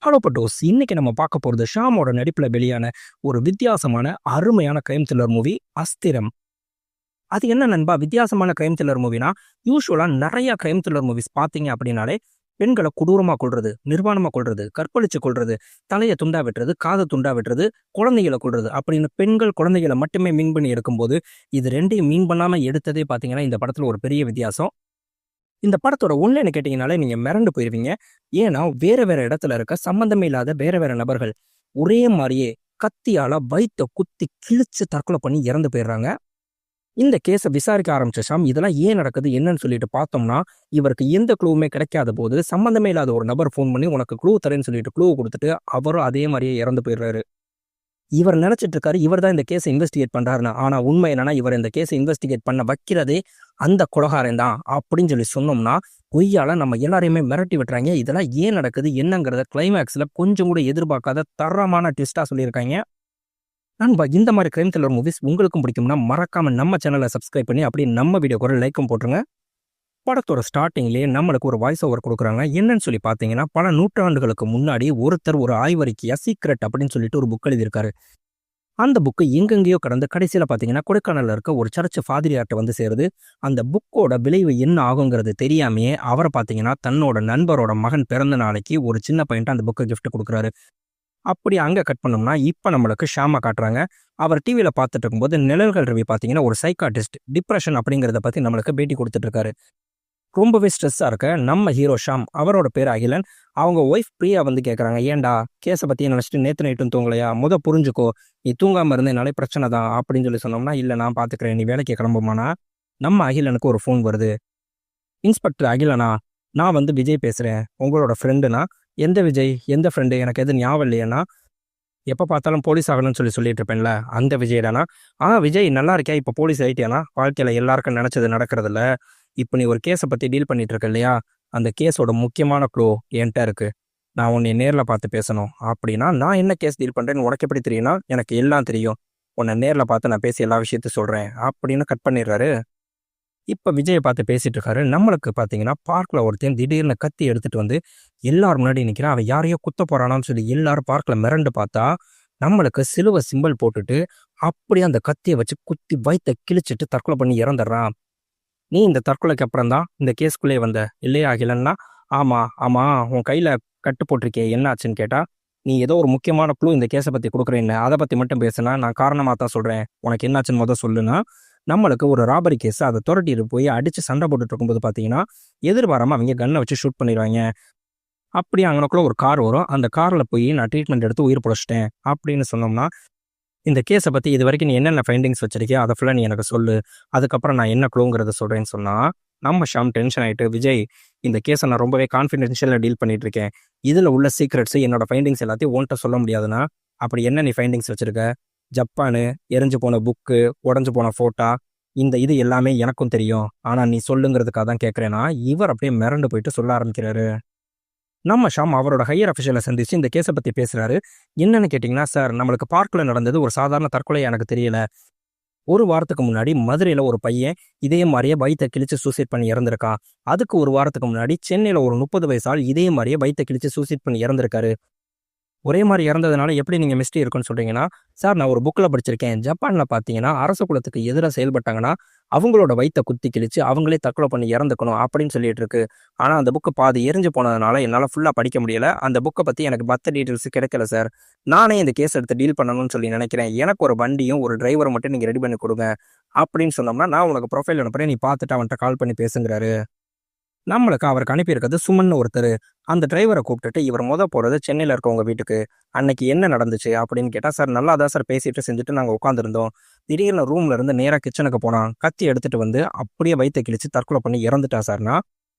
Hello பட்டோஸ். இன்னைக்கு நம்ம பார்க்க போறது ஷாமோட நடிப்புல வெளியான ஒரு வித்தியாசமான, அருமையான கிரைம் த்ரில்லர் மூவி அஸ்திரம். அது என்ன நண்பா வித்தியாசமான கிரைம் த்ரில்லர் மூவினா, யூசுவலா நெறைய கிரைம் த்ரில்லர் மூவிஸ் பார்த்தீங்க அப்படின்னாலே, பெண்கள கொடூரமா கொல்றது, நிர்வாணமா கொல்றது, கற்பழிச்சு கொல்றது, தலைய துண்டா வெட்டுறது, காத துண்டா வெட்டுறது, குழந்தைகள கொல்றது அப்படின்னு பெண்கள், குழந்தைகள மட்டுமே மீன் பண்ணி எடுக்கும்போது, இது 2யும் மீன் பண்ணாம எடுத்ததே பார்த்தீங்கன்னா, இந்த படத்துல ஒரு பெரிய வித்தியாசம். இந்த படத்தோட ஒன்லைன கேட்டீங்கனாலே நீங்க மிரண்டு போயிருவீங்க. ஏன்னா, வேற வேற இடத்துல இருக்க சம்மந்தமே இல்லாத வேற வேற நபர்கள் ஒரே மாரியே கத்தியால வயித்த குத்தி கிழிச்சு தற்கொலை பண்ணி இறந்து போயிடுறாங்க. இந்த கேஸ விசாரிக்க ஆரம்பிச்ச ஷாம், இதெல்லாம் ஏன் நடக்குது? என்னன்னு சொல்லிட்டு பார்த்தோம்னா, இவருக்கு எந்த க்ளூவுமே கிடைக்காத போது, சம்மந்தமே இல்லாத ஒரு நபர் ஃபோன் பண்ணி, "உனக்கு க்ளூ தரேன்னு" சொல்லிட்டு க்ளூவ குடுத்துட்டு, அவரும் அதே மாரியே இறந்து போயிடுறாரு. இவர் நினைச்சிட்டு இருக்காரு, இவர் தான் இந்த கேஸ இன்வெஸ்டிகேட் பண்றாருன்னு. ஆனா உண்மை என்னன்னா, இவர் இந்த கேஸ இன்வெஸ்டிகேட் பண்ண வைக்கிறதே அந்த கொலைகாரன் தான் அப்படின்னு சொல்லி சொன்னோம்னா, பொய்யால நம்ம எல்லாரையுமே மிரட்டி விட்டுறாங்க. இதெல்லாம் ஏன் நடக்குது? என்னங்கிறத கிளைமேக்ஸ்ல கொஞ்சம் கூட எதிர்பார்க்காத தரமான ட்விஸ்ட்டா சொல்லியிருக்காங்க. நண்பா, இந்த மாதிரி கிரைம் த்ரில்லர் மூவிஸ் உங்களுக்கும் பிடிக்கும்னா, மறக்காம நம்ம சேனலை சப்ஸ்கிரைப் பண்ணி, அப்படியே நம்ம வீடியோக்கு ஒரு லைக்கும் போட்டுருங்க. படத்தோட ஸ்டார்ட்டிங்லேயே நம்மளுக்கு ஒரு வாய்ஸ் ஓவர் குடுக்குறாங்க. என்னன்னு சொல்லி பார்த்தீங்கன்னா, பல நூற்றாண்டுகளுக்கு முன்னாடி ஒருத்தர் ஒரு ஆய்வறிக்கையா சீக்ரெட் அப்படின்னு சொல்லிட்டு ஒரு புக் எழுதியிருக்காரு. அந்த புக்கு எங்கெங்கேயோ கடந்து கடைசியில பார்த்தீங்கன்னா, கொடைக்கானல்ல இருக்க ஒரு சர்ச் ஃபாதிரியார்ட்ட வந்து சேருது. அந்த புக்கோட விளைவு என்ன ஆகுங்கிறது தெரியாமயே, அவர பார்த்தீங்கன்னா, தன்னோட நண்பரோட மகன் பிறந்த நாளைக்கு ஒரு சின்ன பையன்ட்ட அந்த புக்க கிஃப்ட் குடுக்குறாரு. அப்படி அங்க கட் பண்ணோம்னா, இப்ப நம்மளுக்கு ஷாம காட்டுறாங்க. அவர் டிவில பார்த்துட்டு இருக்கும்போது, நிழல்கள் ரவி பார்த்தீங்கன்னா, ஒரு சைக்காட்டிஸ்ட், டிப்ரஷன் அப்படிங்கிறத பத்தி நம்மளுக்கு பேட்டி குடுத்துட்டு இருக்காரு. ரொம்பவே ஸ்ட்ரெஸ்ஸா இருக்க நம்ம ஹீரோ ஷாம், அவரோட பேர் அகிலன். அவங்க ஒய்ஃப் பிரியா வந்து கேட்குறாங்க, "ஏன்டா கேஸ பத்தி நினைச்சிட்டு நேத்து நைட்டும் தூங்கலையா? புரிஞ்சுக்கோ. நீ தூங்காம இருந்தேனாலே பிரச்சனை தான்." அப்படின்னு சொல்லி சொன்னோம்னா, "இல்ல நான் பார்த்துக்கிறேன். நீ வேலைக்கு கிளம்புமானா." நம்ம அகிலனுக்கு ஒரு ஃபோன் வருது. "இன்ஸ்பெக்டர் அகிலனா? நான் வந்து விஜய் பேசுறேன். உங்களோட ஃப்ரெண்டுனா?" "எந்த விஜய்? எந்த ஃப்ரெண்டு? எனக்கு எதுவும் ஞாபகம் இல்லையேண்ணா. எப்ப பார்த்தாலும் போலீஸ் ஆகணும்னு சொல்லி சொல்லிட்டு இருப்பேன்ல, அந்த விஜய் தானா?" "ஆ விஜய், நல்லா இருக்கியா? இப்ப போலீஸ் ஆயிட்டியாண்ணா? வாழ்க்கையில எல்லாருக்கும் நினைச்சது நடக்கிறதில்ல. இப்ப நீ ஒரு கேஸ பத்தி டீல் பண்ணிட்டு இருக்க இல்லையா? அந்த கேஸோட முக்கியமான க்ளூ என்ட்ட இருக்கு. நான் உன்னைய நேர்ல பார்த்து பேசணும்." "அப்படின்னா நான் என்ன கேஸ் டீல் பண்றேன்னு உனக்கு எப்படி தெரியும்னா?" "எனக்கு எல்லாம் தெரியும். உன்னை நேர்ல பார்த்து நான் பேசி எல்லா விஷயத்தையும் சொல்றேன்." அப்படின்னு கட் பண்ணிடுறாரு. இப்ப விஜய பார்த்து பேசிட்டு இருக்காரு. நம்மளுக்கு பார்த்தீங்கன்னா, பார்க்ல ஒருத்தன் திடீர்னு கத்தி எடுத்துட்டு வந்து எல்லார் முன்னாடி நிக்கிறான். அவன் யாரையோ குத்த போறானான்னு சொல்லி எல்லாரும் பார்க்ல மிரண்டு பார்த்தா, நம்மளுக்கு சிலுவ சிம்பல் போட்டுட்டு, அப்படியே அந்த கத்திய வச்சு குத்தி வயித்த கிழிச்சிட்டு தற்கொலை பண்ணி இறந்துடுறான். "நீ இந்த தற்கொலைக்கு அப்புறம் தான் இந்த கேஸ்க்குள்ளேயே வந்த இல்லையா அகிலன்னா?" "ஆமா, ஆமா. உன் கையில கட்டு போட்டிருக்கே என்ன ஆச்சுன்னு?" கேட்டா, "நீ ஏதோ ஒரு முக்கியமான க்ளூ இந்த கேஸ பத்தி குடுக்குறேன்ன. அத பத்தி மட்டும் பேசுனா, நான் காரணமா தான் சொல்றேன். உனக்கு என்னாச்சுன்னு சொல்லுன்னா." நம்மளுக்கு ஒரு ராபரி கேஸ், அத தொரட்டிட்டு போய் அடிச்சு சண்டை போட்டுட்டு இருக்கும்போது பார்த்தீங்கன்னா, எதிர்பாராம அவங்க கன்ன வச்சு ஷூட் பண்ணிருவாங்க. அப்படியே அங்கனக்குள்ள ஒரு கார் வரும். அந்த கார்ல போய் நான் ட்ரீட்மெண்ட் எடுத்து உயிர் பொழச்சுட்டேன் அப்படின்னு சொன்னோம்னா, "இந்த கேஸ பத்தி இதுவரைக்கும் நீ என்னென்ன ஃபைண்டிங்ஸ் வச்சிருக்கியோ, அத ஃபுல்லா நீ எனக்கு சொல்லு. அதுக்கப்புறம் நான் என்ன க்ளூங்கிறத சொல்றேன்னு" சொன்னா, நம்ம ஷாம் டென்ஷன் ஆயிட்டு, "விஜய், இந்த கேஸ நான் ரொம்பவே கான்ஃபிடென்ஷியலா டீல் பண்ணிட்டு இருக்கேன். இதுல உள்ள சீக்ரெட்ஸ், என்னோட ஃபைண்டிங்ஸ் எல்லாத்தையும் உன்ட்ட சொல்ல முடியாதுன்னா, அப்படி என்ன நீ ஃபைண்டிங்ஸ் வச்சிருக்க? ஜப்பானு, எரிஞ்சு போன புக்கு, உடைஞ்சு போன ஃபோட்டா, இது எல்லாமே எனக்கும் தெரியும். ஆனா நீ சொல்லுங்கிறதுக்காக தான் கேட்கிறேன்னா." இவர் அப்படியே மிரண்டு போயிட்டு சொல்ல ஆரம்பிக்கிறாரு. நம்ம ஷாம் அவரோட ஹையர் அஃபிஷியல சந்திச்சு இந்த கேஸ பத்தி பேசுறாரு. என்னன்னு கேட்டீங்கன்னா, "சார், நம்மளுக்கு பார்க்ல நடந்தது ஒரு சாதாரண தற்கொலையா எனக்கு தெரியல. ஒரு வாரத்துக்கு முன்னாடி மதுரையில ஒரு பையன் இதே மாரியே வயித்த கிழிச்சு சூசைட் பண்ணி இறந்திருக்கான். அதுக்கு ஒரு வாரத்துக்கு முன்னாடி சென்னையில ஒரு 30 வயசு ஆள் இதே மாரியே வயித்த கிழிச்சு சூசைட் பண்ணி இறந்திருக்காரு. ஒரே மாரி இறந்ததுனால எப்படி நீங்க மிஸ்டரி இருக்குன்னு சொல்றீங்கன்னா?" "சார், நான் ஒரு புக்ல படிச்சிருக்கேன். ஜப்பான்ல பார்த்தீங்கன்னா, அரச குலத்துக்கு எதிரா செயல்பட்டாங்கன்னா, அவங்களோட வயித்த குத்தி கிழிச்சு அவங்களே தற்கொலை பண்ணி இறந்துக்கணும் அப்படின்னு சொல்லிட்டு இருக்கு. ஆனா அந்த புக்கு பாதி எரிஞ்சு போனதுனால என்னால ஃபுல்லா படிக்க முடியல. அந்த புக்க பத்தி எனக்கு மத்த டீட்டெயில்ஸ் கிடைக்கல சார். நானே இந்த கேஸ் எடுத்து டீல் பண்ணணும்னு சொல்லி நினைக்கிறேன். எனக்கு ஒரு வண்டியும், ஒரு டிரைவரும் மட்டும் நீங்க ரெடி பண்ணி குடுங்க." அப்படின்னு சொன்னோம்னா, "நான் உனக்கு ப்ரொஃபைல் அனுப்புறேன். நீ பார்த்துட்டு அவன்ட்ட கால் பண்ணி பேசுங்கிறாரு." நம்மளுக்கு அவருக்கு அனுப்பியிருக்கிறது சுமன்னு ஒருத்தரு. அந்த டிரைவர கூப்பிட்டுட்டு, "இவர் போறது சென்னையில இருக்கவங்க வீட்டுக்கு. அன்னைக்கு என்ன நடந்துச்சு?" அப்படின்னு கேட்டா, "சார், நல்லா தான் சார் பேசிட்டு செஞ்சுட்டு நாங்க உட்காந்துருந்தோம். திடீர்னு ரூம்ல இருந்து நேரா கிச்சனுக்கு போனான். கத்தி எடுத்துட்டு வந்து அப்படியே வயித்த கிழிச்சு தற்கொலை பண்ணி இறந்துட்டான் சார்ன்னா."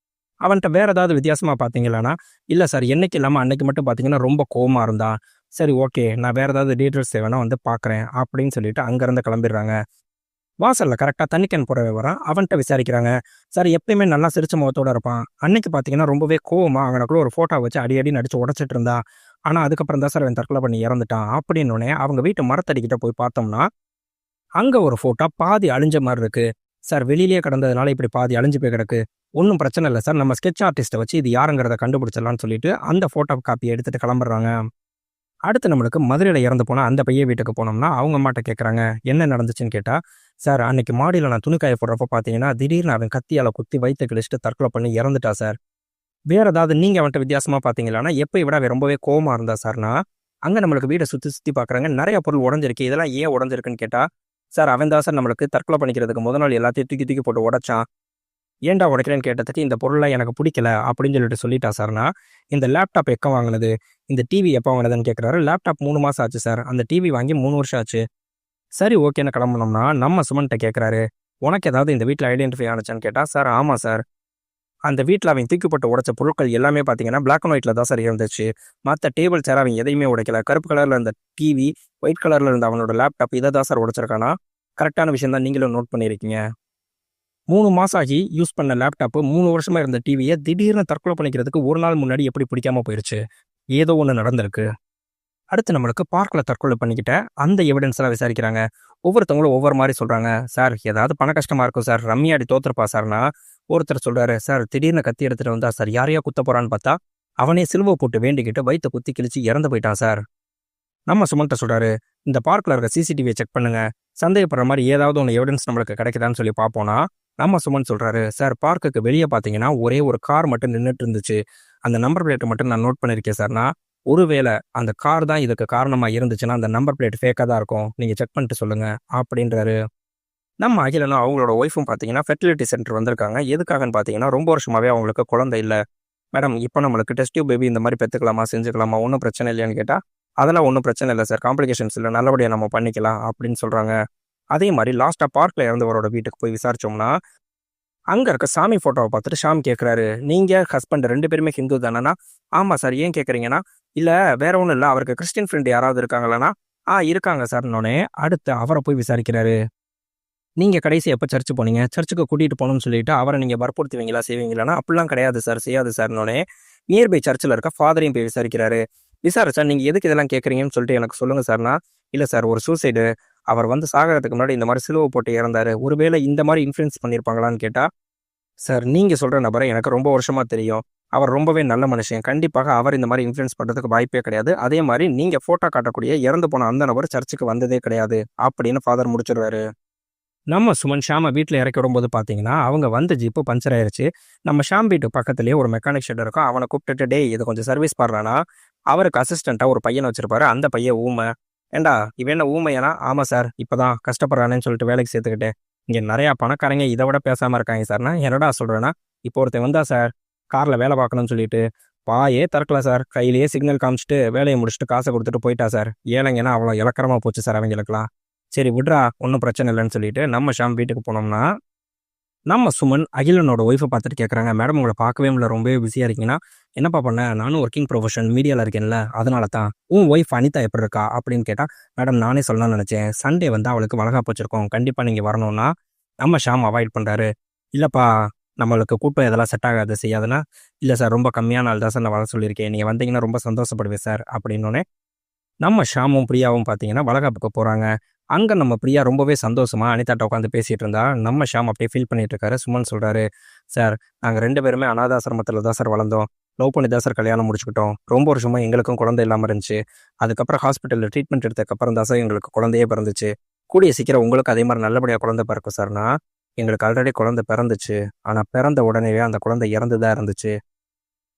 அவன்ட்ட வேற ஏதாவது வித்தியாசமா பார்த்தீங்களான்னா, "இல்ல சார், என்னைக்கு இல்லாம அன்னைக்கு மட்டும் பார்த்தீங்கன்னா ரொம்ப கோவமா இருந்தான்." "சரி, ஓகே. நான் வேற ஏதாவது டீட்டெயில்ஸ் தேவைன்னா வந்து பார்க்குறேன்." அப்படின்னு சொல்லிட்டு அங்கருந்து கிளம்பிடுறாங்க. வாசல்ல கரெக்ட்டா தண்ணி கேன் போடுறவன் வரான். அவன்ட்ட விசாரிக்கிறாங்க. "சார், எப்பயுமே நல்லா சிரிச்ச முகத்தோட இருப்பான். அன்னைக்கு பார்த்தீங்கன்னா, ரொம்பவே கோவமா அவனுக்குள்ள ஒரு ஃபோட்டோ வச்சு அடி அடின்னு அடிச்சு உடைச்சிட்டு இருந்தான். ஆனா அதுக்கப்புறம் தான் சார் அவன் தற்கொலை பண்ணி இறந்துட்டான்." அப்படின்னோனே அவங்க வீட்டு மரத்தடிக்கிட்ட போய் பார்த்தோம்னா, அங்க ஒரு ஃபோட்டோ பாதி அழிஞ்ச மாரி இருக்கு. சார் வெளியிலேயே கிடந்ததுனால இப்படி பாதி அழிஞ்சு போய் கிடக்கு. ஒன்றும் பிரச்சனை இல்லை சார். நம்ம ஸ்கெட்ச் ஆர்டிஸ்ட்டை வச்சு இது யாருங்கிறத கண்டுபிடிச்சிடலாம்னு சொல்லிட்டு அந்த ஃபோட்டோ காப்பியை எடுத்துட்டு கிளம்புறாங்க. அடுத்து நம்மளுக்கு மதுரையில இறந்து போனா அந்த பையன் வீட்டுக்கு போனோம்னா, அவங்க அம்மாட்ட கேட்குறாங்க, என்ன நடந்துச்சுன்னு கேட்டா, சார் அன்னைக்கு மாடியில நான் துணி காய போடுறப்ப பார்த்தீங்கன்னா, திடீர்னு அவன் கத்தியால குத்தி வயித்த கிழிச்சிட்டு தற்கொலை பண்ணி இறந்துட்டா சார். வேற ஏதாவது நீங்க அவன்ட்ட வித்தியாசமா பார்த்தீங்களான்னா, எப்பயும் விட அவன் ரொம்பவே கோவமா இருந்தா சார்னா, அங்க நம்மளுக்கு வீட சுத்தி சுத்தி பார்க்குறாங்க. நெறைய பொருள் உடைஞ்சிருக்கு. இதெல்லாம் ஏன் உடைஞ்சிருக்குன்னு கேட்டா, சார் அவன் தான் சார் நம்மளுக்கு தற்கொலை பண்ணிக்கிறதுக்கு முத நாள் எல்லாத்தையும் தூக்கி தூக்கி போட்டு உடைச்சான். ஏன்டா உடைக்கிறேன்னு கேட்டதுக்கு, இந்த பொருள்லாம் எனக்கு பிடிக்கல அப்படின்னு சொல்லிட்டா சார்னா, இந்த லேப்டாப் எப்ப வாங்குனது? இந்த டிவி எப்போ வாங்குனதுன்னு கேட்குறாரு. லேப்டாப் 3 மாசம் ஆச்சு சார். அந்த டிவி வாங்கி 3 வருஷம் ஆச்சு. சரி ஓகேன்னு கிளம்புனோம்னா, நம்ம சுமன்ட்ட கேட்குறாரு, உனக்கு ஏதாவது இந்த வீட்ல ஐடென்டிஃபை ஆனுச்சான்னு கேட்டா, சார் ஆமா சார். அந்த வீட்ல அவன் தூக்கி போட்டு உடைச்ச பொருட்கள் எல்லாமே பார்த்தீங்கன்னா, பிளாக் அண்ட் ஒயிட்ல தான் சார் இருந்துச்சு. மத்த டேபிள், சேர் அவன் எதையுமே உடைக்கல. கருப்பு கலர்ல இருந்த டிவி, ஒயிட் கலர்ல இருந்த அவனோட லேப்டாப் இத தான் சார் உடைச்சிருக்கானா? கரெக்ட்டான விஷயம் தான் நீங்களும் நோட் பண்ணியிருக்கீங்க. 3 மாசம் ஆகி யூஸ் பண்ண லேப்டாப், 3 வருஷமா இருந்த டிவிய திடீர்னு தற்கொலை பண்ணிக்கிறதுக்கு 1 நாள் முன்னாடி எப்படி பிடிக்காம போயிருச்சு? ஏதோ ஒண்ணு நடந்திருக்கு. அடுத்து நம்மளுக்கு பார்க்ல தற்கொலை பண்ணிக்கிட்ட அந்த எவிடன்ஸ்லாம் விசாரிக்கிறாங்க. ஒவ்வொருத்தவங்களும் ஒவ்வொரு மாரி சொல்றாங்க. சார் ஏதாவது பண கஷ்டமா இருக்கும் சார். ரம்மி ஆடி தோத்துருப்பா சார்னா, ஒருத்தர் சொல்றாரு, சார் திடீர்னு கத்தி எடுத்துட்டு வந்தா சார் யாரையோ குத்த போறான்னு பார்த்தா, அவனே சிலுவை போட்டு வேண்டிக்கிட்டு வயித்த குத்தி கிழிச்சு இறந்து போயிட்டான் சார். நம்ம சுமன்ட்ட சொல்றாரு, இந்த பார்க்ல இருக்க சிசிடிவிய செக் பண்ணுங்க. சந்தேகப்படுற மாரி ஏதாவது ஒண்ணு எவிடன்ஸ் நம்மளுக்கு கிடைக்குதான்னு சொல்லி பார்ப்போம்னா, நம்ம சுமன் சொல்றாரு, சார் பார்க்குக்கு வெளிய பார்த்தீங்கன்னா, ஒரே ஒரு கார் மட்டும் நின்னுட்டு இருந்துச்சு. அந்த நம்பர் பிளேட்ட மட்டும் நான் நோட் பண்ணியிருக்கேன் சார்னா, ஒருவேளை அந்த கார் தான் இதுக்கு காரணமா இருந்துச்சுன்னா, அந்த நம்பர் பிளேட் ஃபேக்கா தான் இருக்கும். நீங்க செக் பண்ணிட்டு சொல்லுங்க அப்படின்றாரு. நம்ம அகிலனும் அவங்களோட ஒய்ஃபும் பார்த்தீங்கன்னா, ஃபெர்டிலிட்டி சென்டர் வந்திருக்காங்க. எதுக்காகன்னு பார்த்தீங்கன்னா, ரொம்ப வருஷமாவே அவங்களுக்கு குழந்தை இல்ல. மேடம் இப்போ நம்மளுக்கு டெஸ்ட் டியூப் பேபி இந்த மாரி பெத்துக்கலாமா? செஞ்சுக்கலாமா? ஒண்ணும் பிரச்சனை இல்லையான்னு கேட்டா, அதெல்லாம் ஒண்ணும் பிரச்சனை இல்ல சார். காம்ப்ளிகேஷன்ஸ் இல்ல. நல்லபடியா நம்ம பண்ணிக்கலாம் அப்படின்னு சொல்றாங்க. அதே மாரி லாஸ்ட்டா பார்க்ல இறந்தவரோட வீட்டுக்கு போய் விசாரிச்சோம்னா, அங்க இருக்க சாமி ஃபோட்டோவ பார்த்துட்டு ஷாம் கேட்குறாரு, நீங்க ஹஸ்பண்ட் 2 பேருமே ஹிந்து தானேன்னா, ஆமா சார். ஏன் கேட்குறீங்கன்னா, இல்ல வேற ஒண்ணும் இல்ல. அவருக்கு கிறிஸ்டியன் ஃப்ரெண்ட் யாராவது இருக்காங்களான்னா, இருக்காங்க சார்ன்னோனே, அடுத்து அவர போய் விசாரிக்கிறாரு. நீங்க கடைசியா எப்ப சர்ச் போனீங்க? சர்ச்சுக்கு கூட்டிட்டு போணும்னு சொல்லிட்டு அவர நீங்க வற்புறுத்துவீங்களா? செய்வீங்களான்னா, அப்படிலாம் கிடையாது சார். செய்யாது சார்ன்னோனே, நியர்பை சர்ச்ல இருக்க ஃபாதரையும் போய் விசாரிக்கிறாரு. விசாரிச்சா, நீங்க எதுக்கு இதெல்லாம் கேட்குறீங்கன்னு சொல்லிட்டு எனக்கு சொல்லுங்க சார்ன்னா, இல்ல சார் ஒரு சூசைடு. அவர் வந்து சாகறதுக்கு முன்னாடி இந்த மாரி சிலுவை போட்டு இறந்தாரு. ஒருவேளை இந்த மாரி இன்ஃப்ளூயன்ஸ் பண்ணியிருப்பாங்களான்னு கேட்டா, சார் நீங்க சொல்ற நபர எனக்கு ரொம்ப வருஷமா தெரியும். அவர் ரொம்பவே நல்ல மனுஷன். கண்டிப்பாக அவர் இந்த மாரி இன்ஃப்ளூயன்ஸ் பண்றதுக்கு வாய்ப்பே கிடையாது. அதே மாரி நீங்க ஃபோட்டோ காட்டக்கூடிய இறந்து போன அந்த நபர் சர்ச்சுக்கு வந்ததே கிடையாது. அப்படின்னு ஃபாதர் முடிச்சிருவாரு. நம்ம சுமன் ஷாம வீட்ல இறக்கி விடும்போது பார்த்தீங்கன்னா, அவங்க வந்த ஜீப்பு பஞ்சர் ஆயிருச்சு. நம்ம ஷாம் வீட்டு பக்கத்திலேயே ஒரு மெக்கானிக் ஷெட் இருக்கும். அவன கூப்பிட்டுட்டு, டேய் இத கொஞ்சம் சர்வீஸ் பார்றான்னா, அவருக்கு அசிஸ்டன்ட்டா ஒரு பையன வச்சிருப்பாரு. அந்த பையன் ஊம. ஏன்டா இவன் என்ன ஊமையானா? ஆமா சார். இப்பதான் கஷ்டப்படுறானேன்னு சொல்லிட்டு வேலைக்கு சேர்த்துக்கிட்டேன். இங்க நெறையா பணக்காரங்க இத விட பேசாம இருக்காங்க சார்ன்னா, என்னடா சொல்றேன்னா, இப்போ ஒருத்தன் வந்தா சார், கார்ல வேலை பார்க்கணும்னு சொல்லிட்டு, வாயே திறக்கல சார். கையிலேயே சிக்னல் காமிச்சுட்டு, வேலைய முடிச்சுட்டு காச குடுத்துட்டு போயிட்டா சார். ஏழைங்கன்னா அவ்வளோ இளக்காரமா போச்சு சார் அவங்களுக்கெல்லாம். சரி விட்றா, ஒண்ணும் பிரச்சனை இல்லன்னு சொல்லிட்டு நம்ம ஷாம் வீட்டுக்கு போனோம்னா, நம்ம சுமன் அகிலனோட ஒய்ஃப பார்த்துட்டு கேட்குறாங்க, மேடம் உங்கள பார்க்கவே முடியல. ரொம்பவே பிஸியா இருக்கீங்கன்னா, என்னப்பா பண்ண? நானும் ஒர்க்கிங் ப்ரொஃபஷனல் மீடியால இருக்கேன்ல, அதனால தான். உன் ஒய்ஃப் அனிதா எப்படி இருக்கா? அப்படின்னு கேட்டா, மேடம் நானே சொல்லலாம்னு நெனச்சேன். சண்டே வந்து அவளுக்கு வளகாப்பு வச்சிருக்கோம். கண்டிப்பா நீங்க வரணும்னா, நம்ம ஷாம் அவாய்ட் பண்றாரு. இல்லப்பா நம்மளுக்கு கூட்டம் இதெல்லாம் செட் ஆகாது செய்யாதுன்னா, இல்ல சார் ரொம்ப கம்மியான ஆள் தான் சார் நான் வர சொல்லியிருக்கேன். நீங்க வந்தீங்கன்னா ரொம்ப சந்தோஷப்படுவேன் சார் அப்படின்னோனே, நம்ம ஷாமும் பிரியாவும் பார்த்தீங்கன்னா வளகாப்புக்கு போறாங்க. அங்க நம்ம பிரியா ரொம்பவே சந்தோஷமா அனிதாட்ட உட்காந்து பேசிட்டு இருந்தா, நம்ம ஷாம் அப்படியே ஃபீல் பண்ணிட்டு இருக்காரு. சுமன் சொல்றாரு, சார் நாங்க 2 பேருமே அனாதாசிரமத்தில தான் சார் வளர்ந்தோம். லவ் பண்ணி தான் சார் கல்யாணம் முடிச்சுக்கிட்டோம். ரொம்ப வருஷமா எங்களுக்கும் குழந்தை இல்லாம இருந்துச்சு. அதுக்கப்புறம் ஹாஸ்பிட்டல்ல ட்ரீட்மெண்ட் எடுத்ததுக்கப்புறம் தான் சார் எங்களுக்கு குழந்தையே பிறந்துச்சு. கூடிய சீக்கிரம் உங்களுக்கு அதே மாரி நல்லபடியா குழந்தை பிறக்கும் சார்ன்னா, எங்களுக்கு ஆல்ரெடி குழந்தை பிறந்துச்சு. ஆனா பிறந்த உடனேவே அந்த குழந்தை இறந்து தான் இருந்துச்சு.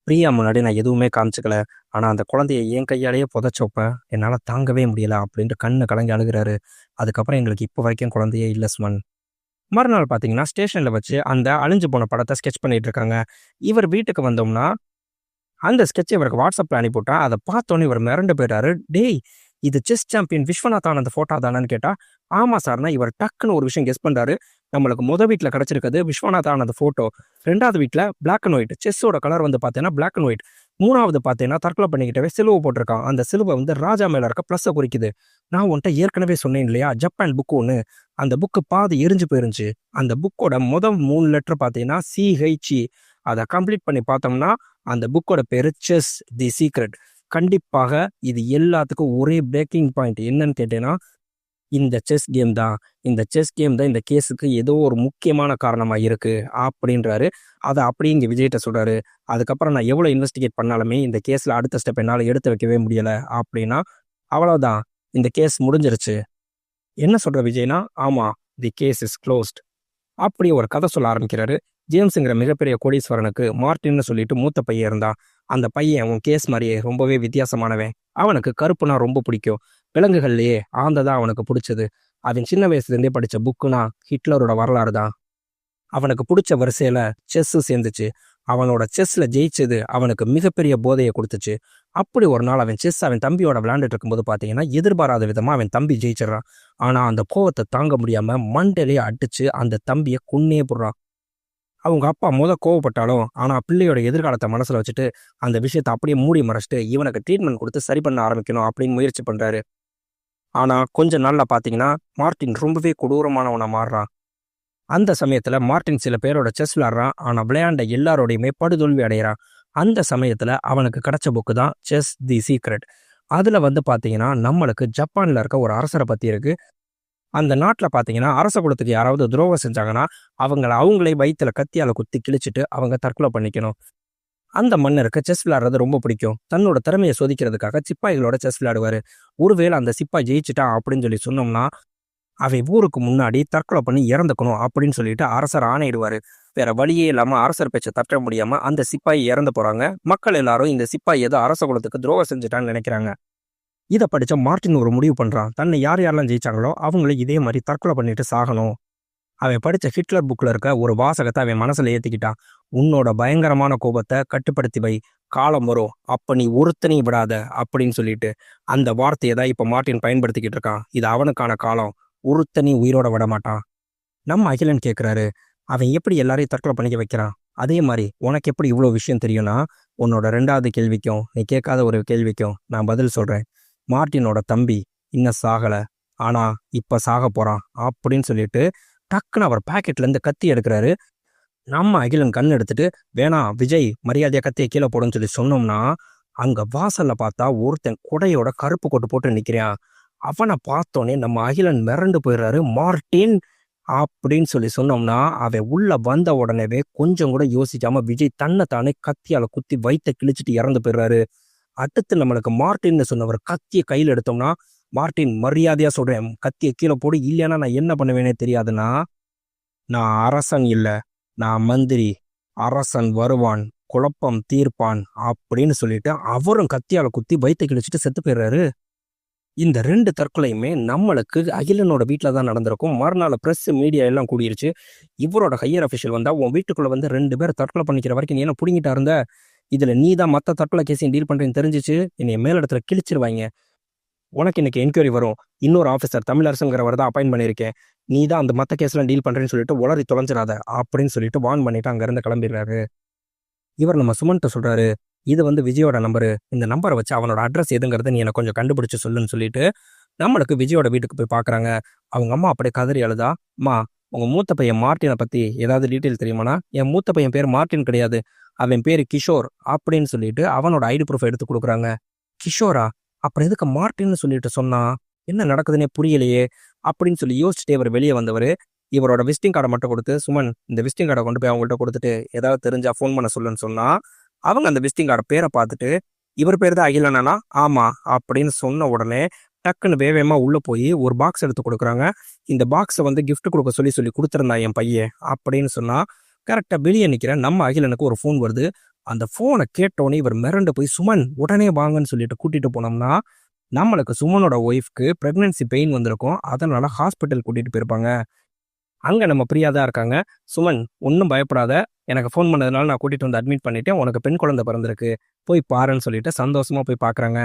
பிரியா முன்னாடி நான் எதுவுமே காமிச்சுக்கல. ஆனா அந்த குழந்தைய என் கையாலேயே புதைச்சப்ப என்னால தாங்கவே முடியல அப்படின்ட்டு கண்ணு கலங்கி அழுகுறாரு. அதுக்கப்புறம் எங்களுக்கு இப்போ வரைக்கும் குழந்தையே இல்ல சுமன். மறுநாள் பார்த்தீங்கன்னா, ஸ்டேஷன்ல வச்சு அந்த அழிஞ்சு போன படத்த ஸ்கெட்ச் பண்ணிட்டு இருக்காங்க. இவர் வீட்டுக்கு வந்தோம்னா, அந்த ஸ்கெட்ச இவருக்கு WhatsAppல அனுப்பிவிட்டா, அத பார்த்தோனே இவர் மிரண்டு போயிட்டாரு. டேய்! இது chess champion Viswanath Anand photo தானன்னு கேட்டா, ஆமா சார்ன்னா, இவர் டக்குன்னு ஒரு விஷயம் கெஸ் பண்றாரு. நம்மளுக்கு வீட்ல கிடைச்சிருக்கிறது விஸ்வநாத் ஆனந்த் ஃபோட்டோ. 2வது வீட்ல பிளாக் அண்ட் ஒயிட். செஸ்ஸோட கலர் வந்து பார்த்தீங்கன்னா, பிளாக் அண்ட் ஒயிட். 3வது பார்த்தீங்கன்னா, தற்கொலை பண்ணிக்கிட்டவே சிலுவை போட்டிருக்கான். அந்த சிலுவை வந்து ராஜா மேல இருக்க ப்ளஸ்ஸ குறிக்குது. நான் உன்ட்ட ஏற்கனவே சொன்னேன் இல்லையா? ஜப்பான் புக் ஒண்ணு. அந்த புக்கு பாதி எரிஞ்சு போயிருந்துச்சு. அந்த புக்கோட 3 லெட்டர் பார்த்தீங்கன்னா, CHE. அத கம்ப்ளீட் பண்ணி பார்த்தோம்னா, அந்த புக்கோட பேரு செஸ் தி சீக்ரெட். கண்டிப்பாக இது எல்லாத்துக்கும் ஒரே பிரேக்கிங் பாயிண்ட் என்னன்னு கேட்டேன்னா, இந்த செஸ் கேம் தான் இந்த செஸ் கேம் தான் இந்த கேஸுக்கு ஏதோ ஒரு முக்கியமான காரணமாக இருக்குது அப்படின்றாரு. அதை அப்படியே இங்கே விஜய்கிட்ட சொல்கிறாரு. அதுக்கப்புறம் நான் எவ்வளோ இன்வெஸ்டிகேட் பண்ணாலுமே இந்த கேஸில் அடுத்த ஸ்டெப் என்னால் எடுத்து வைக்கவே முடியலை அப்படின்னா, அவ்வளோதான், இந்த கேஸ் முடிஞ்சிருச்சு. என்ன சொல்கிற விஜய்னா, ஆமாம், தி கேஸ் இஸ் க்ளோஸ்ட் அப்படி ஒரு கதை சொல்ல ஆரம்பிக்கிறாரு. ஜேம்ஸுங்கிற மிகப்பெரிய கோடீஸ்வரனுக்கு மார்ட்டின்னு சொல்லிட்டு மூத்த பையன் இருந்தான். அந்த பையன் உன் கேஸ் மாதிரியே ரொம்பவே வித்தியாசமானவன். அவனுக்கு கருப்புனா ரொம்ப பிடிக்கும். விலங்குகள்லேயே ஆந்தை தான் அவனுக்கு பிடிச்சது. அவன் சின்ன வயசுலேருந்தே படித்த புக்குனா ஹிட்லரோட வரலாறு தான். அவனுக்கு பிடிச்ச வரிசையில் செஸ்ஸு சேர்ந்துச்சு. அவனோட செஸ்ஸில் ஜெயிச்சது அவனுக்கு மிகப்பெரிய போதையை கொடுத்துச்சு. அப்படி ஒரு நாள் அவன் செஸ் அவன் தம்பியோட விளையாண்டுட்டு இருக்கும்போது பார்த்தீங்கன்னா, எதிர்பாராத விதமாக அவன் தம்பி ஜெயிச்சிடறான். ஆனால் அந்த கோவத்தை தாங்க முடியாமல் மண்டையிலேயே அடிச்சு அந்த தம்பியை கொன்னே போடுறான். அவங்க அப்பா கோவப்பட்டாலும், ஆனால் பிள்ளையோட எதிர்காலத்தை மனசில் வச்சுட்டு அந்த விஷயத்தை அப்படியே மூடி மறைச்சிட்டு இவனுக்கு ட்ரீட்மெண்ட் கொடுத்து சரி பண்ண ஆரம்பிக்கணும் அப்படின்னு முயற்சி பண்ணுறாரு. ஆனால் கொஞ்ச நாளில் பார்த்தீங்கன்னா மார்ட்டின் ரொம்பவே கொடூரமானவனை மாறுறான். அந்த சமயத்தில் மார்ட்டின் சில பேரோட செஸ் விளையாடுறான். ஆனால் விளையாண்ட எல்லாரோடையுமே படுதோல்வி அடைகிறான். அந்த சமயத்தில் அவனுக்கு கிடைச்ச புக்கு தான் செஸ் தி சீக்ரெட். அதில் பார்த்தீங்கன்னா நம்மளுக்கு ஜப்பானில் இருக்க ஒரு அரசரை பற்றி இருக்குது. அந்த நாட்டில் பார்த்தீங்கன்னா அரச குலத்துக்கு யாராவது துரோகம் செஞ்சாங்கன்னா அவங்களே வயிற்றுல கத்தியால் குத்தி கிழிச்சிட்டு அவங்க தற்கொலை பண்ணிக்கணும். அந்த மன்னருக்கு செஸ் விளையாடுறது ரொம்ப பிடிக்கும். தன்னோட திறமையை சோதிக்கிறதுக்காக சிப்பாய்களோட செஸ் விளையாடுவார். ஒருவேளை அந்த சிப்பாய் ஜெயிச்சிட்டான் அப்படின்னு சொல்லி சொன்னோம்னா அவன் ஊருக்கு முன்னாடி தற்கொலை பண்ணி இறந்துக்கணும் அப்படின்னு சொல்லிட்டு அரசர் ஆணையிடுவார். வேற வழியே இல்லாமல் அரசர் பேச்சை தட்ட முடியாமல் அந்த சிப்பாய் இறந்து போகிறாங்க. மக்கள் எல்லாரும் இந்த சிப்பாய் ஏதோ அரச குலத்துக்கு துரோகம் செஞ்சுட்டான்னு நினைக்கிறாங்க. இதை படித்த மார்ட்டின் ஒரு முடிவு பண்ணுறான். தன்னை யாரெல்லாம் ஜெயிச்சாங்களோ அவங்கள இதே மாதிரி தற்கொலை பண்ணிட்டு சாகணும். அவன் படித்த ஹிட்லர் புக்கில் இருக்க ஒரு வாசகத்தை அவன் மனசில் ஏற்றிக்கிட்டான். உன்னோட பயங்கரமான கோபத்தை கட்டுப்படுத்தி வை, காலம் வரும் அப்போ நீ ஒருத்தனையும் விடாத அப்படின்னு சொல்லிட்டு அந்த வார்த்தையை தான் இப்போ மார்ட்டின் பயன்படுத்திக்கிட்டு இருக்கான். இது அவனுக்கான காலம், ஒருத்தனி உயிரோட விட மாட்டான். நம்ம அகிலன் கேட்குறாரு, அவன் எப்படி எல்லாரையும் தற்கொலை பண்ணிக்க வைக்கிறான்? அதே மாதிரி உனக்கு எப்படி இவ்வளோ விஷயம் தெரியும்னா, உன்னோட 2வது கேள்விக்கும் நீ கேட்காத ஒரு கேள்விக்கும் நான் பதில் சொல்கிறேன். மார்ட்டினோட தம்பி இன்னும் சாகலை, ஆனால் இப்போ சாக போகிறான் அப்படின்னு சொல்லிட்டு டக்குன்னு அவர் பாக்கெட்லேருந்து கத்தி எடுக்கிறாரு. நம்ம அகிலன் கண் எடுத்துட்டு, வேணாம் விஜய், மரியாதையாக கத்தியை கீழே போடுன்னு சொல்லி சொன்னோம்னா, அங்கே வாசலில் பார்த்தா ஒருத்தன் குடையோட கருப்பு கோட்டு போட்டு நிற்கிறான். அவனை பார்த்தோன்னே நம்ம அகிலன் மிரண்டு போயிடுறாரு. மார்ட்டின் அப்படின்னு சொல்லி சொன்னோம்னா அவன் உள்ள வந்த உடனேவே கொஞ்சம் கூட யோசிக்காம விஜய் தன்னை தானே கத்தியால குத்தி வயிற்ற கிழிச்சிட்டு இறந்து போயிடுறாரு. அடுத்து நம்மளுக்கு மார்ட்டின்னு சொன்னவர் கத்தியை கையில் எடுத்தோம்னா, மார்ட்டின் மரியாதையா சொல்றேன், கத்தியை கீழே போடு, இல்லைன்னா நான் என்ன பண்ணுவேனே தெரியாதுன்னா, நான் அரசன் இல்லை, நான் மந்திரி, அரசன் வருவான், குழப்பம் தீர்ப்பான் அப்படின்னு சொல்லிட்டு அவரும் கத்தியால குத்தி வயிற்ற கிழிச்சிட்டு செத்து போயிடுறாரு. இந்த 2 தற்கொலையுமே நம்மளுக்கு அகிலனோட வீட்டில் தான் நடந்திருக்கும். மறுநாள் ப்ரெஸ் மீடியா எல்லாம் கூடிருச்சு. இவரோட ஹையர் அஃபிஷியல் வந்தால் உன் வீட்டுக்குள்ளே 2 பேர் தற்கொலை பண்ணிக்கிற வரைக்கும் நீ என்ன பிடிங்கிட்டா இருந்த, இதில் நீ தான் மற்ற தற்கொலை கேஸையும் டீல் பண்ணுறேன்னு தெரிஞ்சிச்சு, என்னை மேலிடத்துல கிழிச்சிருவாங்க, உனக்கு இன்னைக்கு என்கொயரி வரும், இன்னொரு ஆஃபீஸர் தமிழரசுங்கிறவர் தான் அப்பாயின் பண்ணியிருக்கேன், நீ தான் அந்த மற்ற கேஸ்லாம் டீல் பண்ணுறேன்னு சொல்லிட்டு உளறி தொலைஞ்சிடாத அப்படின்னு சொல்லிட்டு வார்ன் பண்ணிட்டு அங்கேருந்து கிளம்பிடுறாரு. இவர் நம்ம சுமன்ட்ட சொல்கிறாரு, இது விஜயோட நம்பரு, இந்த நம்பரை வச்சு அவனோட அட்ரஸ் எதுங்கிறத நீ எனக்கு கொஞ்சம் கண்டுபிடிச்சு சொல்லுன்னு சொல்லிட்டு நம்மளுக்கு விஜயோட வீட்டுக்கு போய் பார்க்குறாங்க. அவங்க அம்மா அப்படியே கதறி அழுதா, அம்மா உங்கள் மூத்த பையன் மார்ட்டினை பற்றி ஏதாவது டீட்டெயில் தெரியுமானா? என் மூத்த பையன் பேர் மார்ட்டின் கிடையாது, அவன் பேர் கிஷோர் அப்படின்னு சொல்லிட்டு அவனோட ஐடி ப்ரூஃப் எடுத்து கொடுக்குறாங்க. கிஷோரா? அப்புறம் எதுக்கு மார்ட்டின்னு சொல்லிட்டு சொன்னா, என்ன நடக்குதுன்னே புரியலையே அப்படின்னு சொல்லி யோசிச்சுட்டே இவர் வெளியே வந்தவர் இவரோட விசிட்டிங் கார்டை மட்டும் கொடுத்து, சுமன் இந்த விசிட்டிங் கார்டை கொண்டு போய் அவங்கள்ட்ட கொடுத்துட்டு ஏதாவது தெரிஞ்சா ஃபோன் பண்ண சொல்லுன்னு சொன்னா, அவங்க அந்த விசிட்டிங் கார்டை பேரை பார்த்துட்டு, இவர் பேர் தான் அகிலனா? ஆமா அப்படின்னு சொன்ன உடனே டக்குன்னு வேகமாக உள்ளே போய் ஒரு பாக்ஸ் எடுத்து கொடுக்குறாங்க. இந்த பாக்ஸை கிஃப்ட் கொடுக்க சொல்லி கொடுத்துருந்தா என் பையன் அப்படின்னு சொன்னா, கரெக்டாக வெளியே நிற்கிறேன் நம்ம அகிலனுக்கு ஒரு ஃபோன் வருது. அந்த ஃபோனை கேட்டோன்னே இவர் மிரண்டு போய் சுமன் உடனே வாங்கன்னு சொல்லிட்டு கூட்டிட்டு போனோம்னா, நம்மளுக்கு சுமனோட ஒய்ஃப்க்கு ப்ரெக்னென்சி பெயின் வந்திருக்கும், அதனால ஹாஸ்பிட்டல் கூட்டிட்டு போயிருப்பாங்க. அங்கே நம்ம பிரியா தான் இருக்காங்க. சுமன் ஒன்றும் பயப்படாத, எனக்கு ஃபோன் பண்ணதுனால நான் கூட்டிகிட்டு அட்மிட் பண்ணிட்டேன், உனக்கு பெண் குழந்தை பிறந்திருக்கு, போய் பாருன்னு சொல்லிட்டு சந்தோஷமாக போய் பார்க்குறாங்க.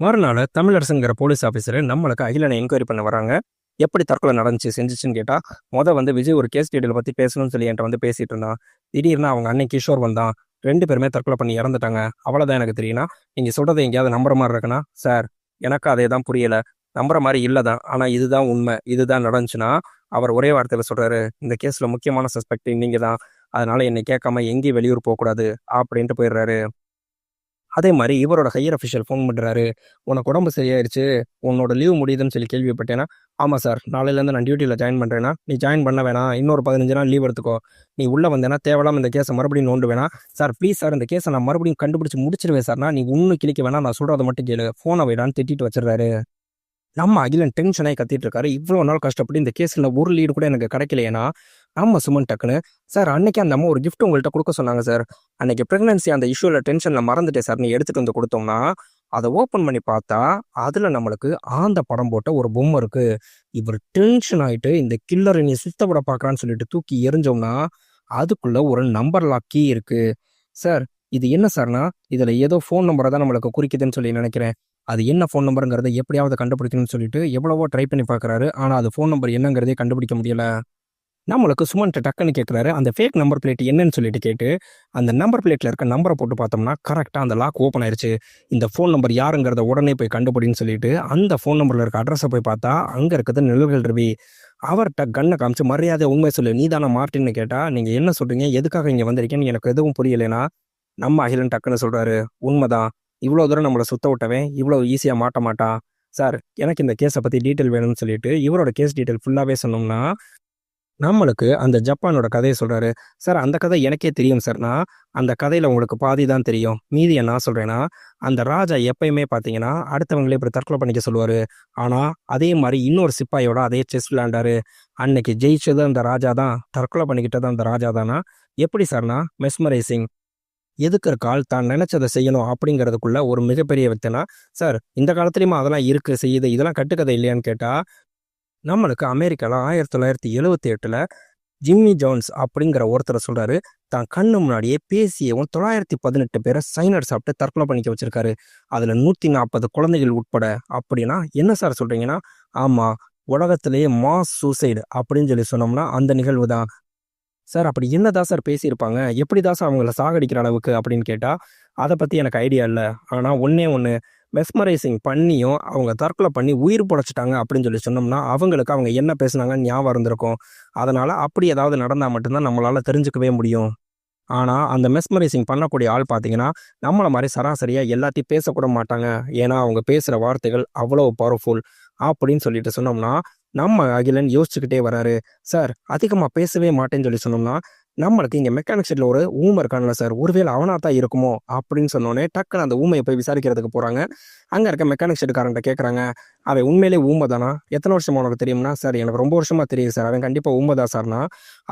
மறுநாள் தமிழரசுங்கிற போலீஸ் ஆஃபீஸர் நம்மளுக்கு அகிலனை என்கொயரி பண்ண வராங்க. எப்படி தற்கொலை நடந்துச்சு செஞ்சிச்சுன்னு கேட்டால், விஜய் ஒரு கேஸ் டீட்டெயில் பற்றி பேசணும்னு சொல்லி என்கிட்ட பேசிகிட்டு இருந்தான். திடீர்னு அவங்க அண்ணன் கிஷோர் வந்தான், 2 பேருமே தற்கொலை பண்ணி இறந்துட்டாங்க, அவ்வளோதான் எனக்கு தெரியும்னா, நீங்கள் சொல்கிறத எங்கேயாவது நம்புற மாதிரி இருக்குன்னா? சார் எனக்கு அதே தான் புரியலை, நம்புற மாதிரி இல்லை தான், ஆனால் இதுதான் உண்மை, இதுதான் நடந்துச்சுன்னா அவர் ஒரே வார்த்தையில் சொல்கிறாரு, இந்த கேஸில் முக்கியமான சஸ்பெக்ட் நீங்கள் தான், அதனால் என்னை கேட்காம எங்கேயும் வெளியூர் போகக்கூடாது அப்படின்ட்டு போயிடுறாரு. அதே மாதிரி இவரோட ஹையர் அஃபிஷியல் ஃபோன் பண்ணுறாரு. உனக்கு உடம்பு சரியாயிருச்சு, உன்னோட லீவ் முடியுதுன்னு சொல்லி கேள்விப்பட்டேன்னா, ஆமாம் சார், நாளையிலேருந்து நான் டியூட்டியில் ஜாயின் பண்ணுறேன்னா, நீ ஜாயின் பண்ண வேணாம், இன்னொரு 15 நாள் லீவ் எடுத்துக்கோ. நீ உள்ளே வந்தேன்னா தேவையில்லாம இந்த கேஸை மறுபடியும் நோண்டு வேணாம். சார் ப்ளீஸ் சார், இந்த கேஸை நான் மறுபடியும் கண்டுபிடிச்சி முடிச்சிருவேன் சார்னா, நீ ஒன்றும் கிளிக்க வேணாம், நான் சொல்கிறத மட்டும் கேளு, ஃபோனை வைடான்னு திட்டிட்டு வச்சிடுறாரு. நம்ம அகிலன் டென்ஷனாகி கத்திட்டு இருக்காரு. இவ்வளோ நாள் கஷ்டப்பட்டு இந்த கேஸில் ஒரு லீடு கூட எனக்கு கிடைக்கலையேனா, நம்ம சுமன் டக்குன்னு, சார் அன்னைக்கு அந்த அம்மா ஒரு கிஃப்ட் உங்கள்கிட்ட கொடுக்க சொன்னாங்க சார், அன்னைக்கு ப்ரெக்னன்சி அந்த இஷ்யூவில் டென்ஷனில் மறந்துட்டேன் சார், நீ எடுத்துகிட்டு வந்து கொடுத்தோம்னா, அதை ஓப்பன் பண்ணி பார்த்தா அதில் நம்மளுக்கு ஆந்த படம் போட்ட ஒரு பொம்மை இருக்கு. இவர் டென்ஷன் ஆகிட்டு இந்த கில்லரை நீ சுத்த விட பார்க்குறான்னு சொல்லிட்டு தூக்கி எரிஞ்சோம்னா அதுக்குள்ள ஒரு நம்பர் லாக் கீ இருக்கு. சார் இது என்ன சார்னா, இதில் ஏதோ ஃபோன் நம்பரை தான் நம்மளுக்கு குறிக்குதுன்னு சொல்லி நினைக்கிறேன். அது என்ன ஃபோன் நம்பருங்கிறத எப்படியாவது கண்டுபிடிக்கணும்னு சொல்லிட்டு எவ்வளவோ ட்ரை பண்ணி பார்க்குறாரு. ஆனால் அது ஃபோன் நம்பர் என்னங்கிறதே கண்டுபிடிக்க முடியல. நம்மளுக்கு சுமன்ட்ட டக்குன்னு கேட்குறாரு, அந்த ஃபேக் நம்பர் பிளேட் என்னன்னு சொல்லிட்டு கேட்டு, அந்த நம்பர் பிளேட்டில் இருக்க நம்பரை போட்டு பார்த்தோம்னா கரெக்டாக அந்த லாக் ஓப்பன் ஆயிடுச்சு. இந்த ஃபோன் நம்பர் யாருங்கிறத உடனே போய் கண்டுபிடின்னு சொல்லிட்டு அந்த ஃபோன் நம்பரில் இருக்க அட்ரஸை போய் பார்த்தா அங்கே இருக்கிறது நிழல்கள் ரவி. அவர்கிட்ட கண்ணை காமிச்சு, மரியாதை உண்மை சொல்லு, நீ தானே மார்ட்டின்னு கேட்டால், நீங்கள் என்ன சொல்கிறீங்க, எதுக்காக இங்கே வந்திருக்கேன்னு எனக்கு எதுவும் புரியலைன்னா, நம்ம அகிலன் டக்குன்னு சொல்கிறாரு, உண்மைதான், இவ்வளோ தூரம் நம்மளை சுத்த விட்டவன் இவ்வளோ ஈஸியாக மாட்ட மாட்டான். சார் எனக்கு இந்த கேஸை பற்றி டீட்டெயில் வேணும்னு சொல்லிட்டு இவரோட கேஸ் டீட்டெயில் ஃபுல்லாகவே சொன்னோம்னா, நம்மளுக்கு அந்த ஜப்பானோட கதையை சொல்கிறாரு. சார் அந்த கதை எனக்கே தெரியும் சார்னா, அந்த கதையில் உங்களுக்கு பாதி தான் தெரியும், மீதி என்ன சொல்கிறேன்னா, அந்த ராஜா எப்பயுமே பார்த்தீங்கன்னா அடுத்தவங்களே இப்படி தற்கொலை பண்ணிக்க சொல்லுவார். ஆனால் அதே மாதிரி இன்னொரு சிப்பாயோட அதே செஸ் விளையாண்டாரு. அன்னைக்கு ஜெயிச்சது அந்த ராஜா தான், தற்கொலை பண்ணிக்கிட்டது அந்த ராஜா தானா? எப்படி சார்னா, மெஸ்மரைசிங். எதுக்கு இருக்கால் தான் நினைச்சதை செய்யணும் அப்படிங்கிறதுக்குள்ள ஒரு மிகப்பெரிய வித்தனா. சார் இந்த காலத்துலேயுமா அதெல்லாம் இருக்கு செய்யுது, இதெல்லாம் கட்டுக்கதை இல்லையான்னு கேட்டால், நம்மளுக்கு அமெரிக்காவில் 1978 ஜிம்மி ஜோன்ஸ் அப்படிங்கிற ஒருத்தரை சொல்கிறாரு, தான் கண்ணு முன்னாடியே பேசியவும் 918 பேரை சைனட் சாப்பிட்டு தற்கொலை பண்ணிக்க வச்சிருக்காரு, அதில் 140 குழந்தைகள் உட்பட. அப்படின்னா என்ன சார் சொல்கிறீங்கன்னா, ஆமாம், உலகத்திலேயே மாஸ் சூசைடு அப்படின்னு சொல்லி சொன்னோம்னா அந்த நிகழ்வு தான். சார் அப்படி என்னதான் சார் பேசியிருப்பாங்க, எப்படி தான் சார் அவங்கள சாகடிக்கிற அளவுக்கு அப்படின்னு கேட்டால், அதை பற்றி எனக்கு ஐடியா இல்லை. ஆனால் ஒன்றே ஒன்று, மெஸ்மரைசிங் பண்ணியும் அவங்க தற்கொலை பண்ணி உயிர் பொழைச்சிட்டாங்க அப்படின்னு சொல்லி சொன்னோம்னா அவங்களுக்கு அவங்க என்ன பேசுனாங்கன்னு ஞாபகம் இருந்திருக்கும். அதனால் அப்படி ஏதாவது நடந்தால் மட்டும்தான் நம்மளால் தெரிஞ்சுக்கவே முடியும். ஆனால் அந்த மெஸ்மரைசிங் பண்ணக்கூடிய ஆள் பார்த்தீங்கன்னா நம்மளை மாதிரி சராசரியாக எல்லாத்தையும் பேசக்கூட மாட்டாங்க. ஏன்னா அவங்க பேசுகிற வார்த்தைகள் அவ்வளோ பவர்ஃபுல் அப்படின்னு சொல்லிட்டு சொன்னோம்னா, நம்ம அகிலன் யோசிச்சுக்கிட்டே வராரு. சார் அதிகமாக பேசவே மாட்டேன்னு சொல்லி சொன்னோம்னா, நம்மளுக்கு இங்கே மெக்கானிக் ஷெட்டில் ஒரு ஊமை இருக்கான்ல சார், ஒருவேளை அவனாக தான் இருக்குமோ அப்படின்னு சொன்னோன்னே டக்குன்னு அந்த ஊமையை போய் விசாரிக்கிறதுக்கு போகிறாங்க. அங்கே இருக்க மெக்கானிக் ஷெட்டுக்காரன்ட்ட கேட்குறாங்க, அவன் உண்மையிலே ஊமை தானா, எத்தனை வருஷமா உனக்கு தெரியும்னா, சார் எனக்கு ரொம்ப வருஷமாக தெரியுது சார், அவன் கண்டிப்பாக ஊமை தான் சார்னா.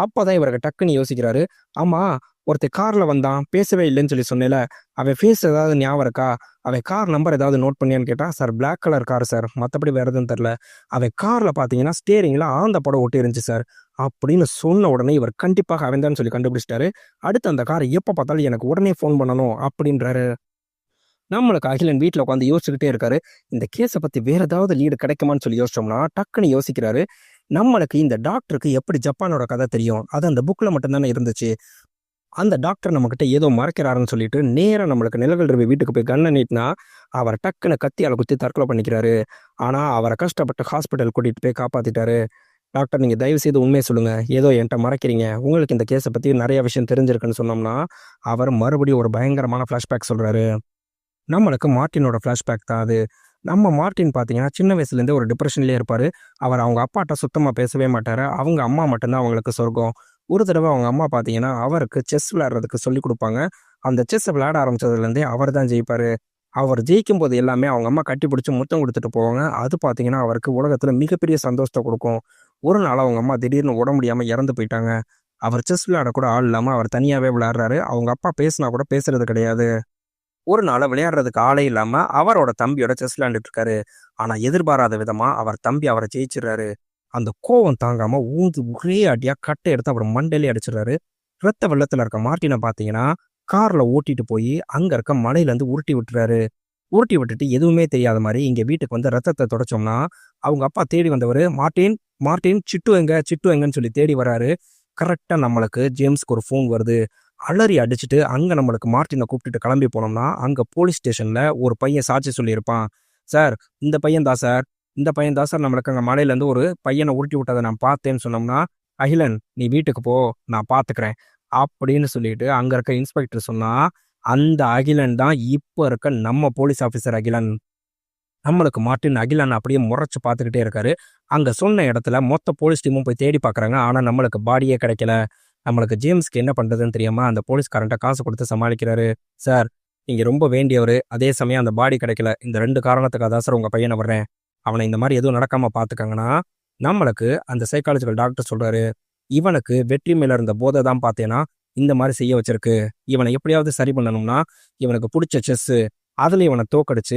அப்போ தான் இவருக்கு டக்குன்னு யோசிக்கிறாரு, ஆமாம் ஒருத்தர் காரில் வந்தான் பேசவே இல்லைன்னு சொல்லி சொன்னேல, அவன் ஃபேஸ் ஏதாவது ஞாபகம் இருக்கா, அவன் கார் நம்பர் ஏதாவது நோட் பண்ணியான்னு கேட்டால், sir black colour car sir, மற்றபடி வேறு எதுவும் தெரில, அவன் காரில் பார்த்தீங்கன்னா ஸ்டேரிங்கில் ஆந்த படம் ஒட்டி இருந்துச்சு சார் அப்படின்னு சொன்ன உடனே இவர் கண்டிப்பாக அவன் தான் சொல்லி கண்டுபிடிச்சிட்டாரு. அடுத்து அந்த காரை எப்போ பார்த்தாலும் எனக்கு உடனே ஃபோன் பண்ணணும் அப்படின்றாரு. நம்மளுக்கு அகிலன் வீட்டில் உட்காந்து யோசிச்சுக்கிட்டே இருக்காரு, இந்த கேஸை பற்றி வேற ஏதாவது லீடு கிடைக்குமான்னு சொல்லி யோசிச்சோம்னா டக்குன்னு யோசிக்கிறாரு, நம்மளுக்கு இந்த டாக்டருக்கு எப்படி ஜப்பானோட கதை தெரியும், அது அந்த புக்கில் மட்டும்தானே இருந்துச்சு, அந்த டாக்டர் நம்மக்கிட்ட ஏதோ மறைக்கிறாருன்னு சொல்லிட்டு நேராக நம்மளுக்கு நிலவில் ரவி வீட்டுக்கு போய் கண்ணை நீட்டினா அவர் டக்குன்னு கத்தியால் குத்தி தற்கொலை பண்ணிக்கிறாரு. ஆனால் அவரை கஷ்டப்பட்டு ஹாஸ்பிட்டல் கூட்டிகிட்டு போய் காப்பாற்றிட்டாரு. டாக்டர் நீங்கள் தயவு செய்து உண்மையை சொல்லுங்கள், ஏதோ என்கிட்ட மறைக்கிறீங்க, உங்களுக்கு இந்த கேஸை பற்றி நிறைய விஷயம் தெரிஞ்சிருக்குன்னு சொன்னோம்னா அவர் மறுபடியும் ஒரு பயங்கரமான ஃப்ளாஷ்பேக் சொல்கிறாரு. நம்மளுக்கு மார்ட்டினோட ஃப்ளாஷ்பேக் தான் அது. நம்ம மார்ட்டின் பார்த்தீங்கன்னா சின்ன வயசுலேருந்தே ஒரு டிப்ரெஷன்லேயே இருப்பார். அவர் அவங்க அப்பாட்ட சுத்தமாக பேசவே மாட்டார். அவங்க அம்மா மட்டும்தான் அவங்களுக்கு சொர்க்கம். ஒரு தடவை அவங்க அம்மா பார்த்தீங்கன்னா அவருக்கு செஸ் விளையாடுறதுக்கு சொல்லி கொடுப்பாங்க. அந்த செஸ்ஸை விளையாட ஆரம்பித்ததுலேருந்தே அவர் தான் ஜெயிப்பார். அவர் ஜெயிக்கும் போது எல்லாமே அவங்க அம்மா கட்டி பிடிச்சி முத்தம் கொடுத்துட்டு போவாங்க. அது பார்த்தீங்கன்னா அவருக்கு உலகத்தில் மிகப்பெரிய சந்தோஷத்தை கொடுக்கும். ஒரு நாள் அவங்க அம்மா திடீர்னு உட முடியாமல் இறந்து போயிட்டாங்க. அவர் செஸ் விளையாட கூட ஆள் இல்லாமல் அவர் தனியாகவே விளையாடுறாரு. அவங்க அப்பா பேசினா கூட பேசுறது கிடையாது. ஒரு நாள் விளையாடுறதுக்கு ஆளே இல்லாமல் அவரோட தம்பியோட செஸ் விளையாண்டுட்டு இருக்காரு. ஆனால் எதிர்பாராத விதமாக அவர் தம்பி அவரை ஜெயிச்சிடுறாரு. அந்த கோவம் தாங்காமல் ஊந்து ஒரே அடியாக கட்டை எடுத்து அவர் மண்டையிலே அடிச்சிடுறாரு. ரத்த வெள்ளத்தில் இருக்க மார்ட்டினை பார்த்தீங்கன்னா காரில் ஓட்டிட்டு போய் அங்கே இருக்க மலையிலேருந்து உருட்டி விட்டுறாரு. உருட்டி விட்டுட்டு எதுவுமே தெரியாத மாதிரி இங்கே வீட்டுக்கு வந்து ரத்தத்தை தொடச்சோம்னா அவங்க அப்பா தேடி வந்தவர் மார்ட்டின் மார்ட்டின் சிட்டு எங்கன்னு சொல்லி தேடி வராரு. கரெக்டாக நம்மளுக்கு ஜேம்ஸ்க்கு ஒரு ஃபோன் வருது. அலறி அடிச்சுட்டு அங்கே நம்மளுக்கு மார்ட்டினை கூப்பிட்டுட்டு கிளம்பி போனோம்னா அங்கே போலீஸ் ஸ்டேஷனில் ஒரு பையன் சாட்சி சொல்லியிருப்பான். சார் இந்த பையன் தான் சார், இந்த பையன் தான் சார் நம்மளுக்கு அங்கே மலையிலேருந்து ஒரு பையனை உருட்டி விட்டதை நான் பார்த்தேன்னு சொன்னோம்னா, அகிலன் நீ வீட்டுக்கு போ, நான் பார்த்துக்கிறேன் அப்படின்னு சொல்லிட்டு அங்கே இருக்க இன்ஸ்பெக்டர் சொன்னால் அந்த அகிலன் தான் இப்போ இருக்க நம்ம போலீஸ் ஆஃபீஸர் அகிலன். நம்மளுக்கு மார்ட்டின் அகிலன் அப்படியே முறைச்சு பார்த்துக்கிட்டே இருக்காரு. அங்க சொன்ன இடத்துல மொத்த போலீஸ் டீமும் போய் தேடி பார்க்குறாங்க. ஆனா நம்மளுக்கு பாடியே கிடைக்கல. நம்மளுக்கு ஜேம்ஸ்க்கு என்ன பண்றதுன்னு தெரியாம அந்த போலீஸ்காரன்ட்ட காசு கொடுத்து சமாளிக்கிறாரு. சார், நீங்க ரொம்ப வேண்டியவரு. அதே சமயம் அந்த பாடி கிடைக்கல. இந்த 2 காரணத்துக்காக தான் சார் உங்க பையனை விடுறேன். அவனை இந்த மாதிரி எதுவும் நடக்காம பார்த்துக்கங்கன்னா, நம்மளுக்கு அந்த சைக்காலஜிக்கல் டாக்டர் சொல்றாரு, இவனுக்கு வெற்றி மேல இருந்த போதை தான் பார்த்தேன்னா இந்த மாதிரி செய்ய வச்சிருக்கு. இவனை எப்படியாவது சரி பண்ணணும்னா, இவனுக்கு பிடிச்ச செஸ்ஸு அதுல இவனை தோக்கடிச்சு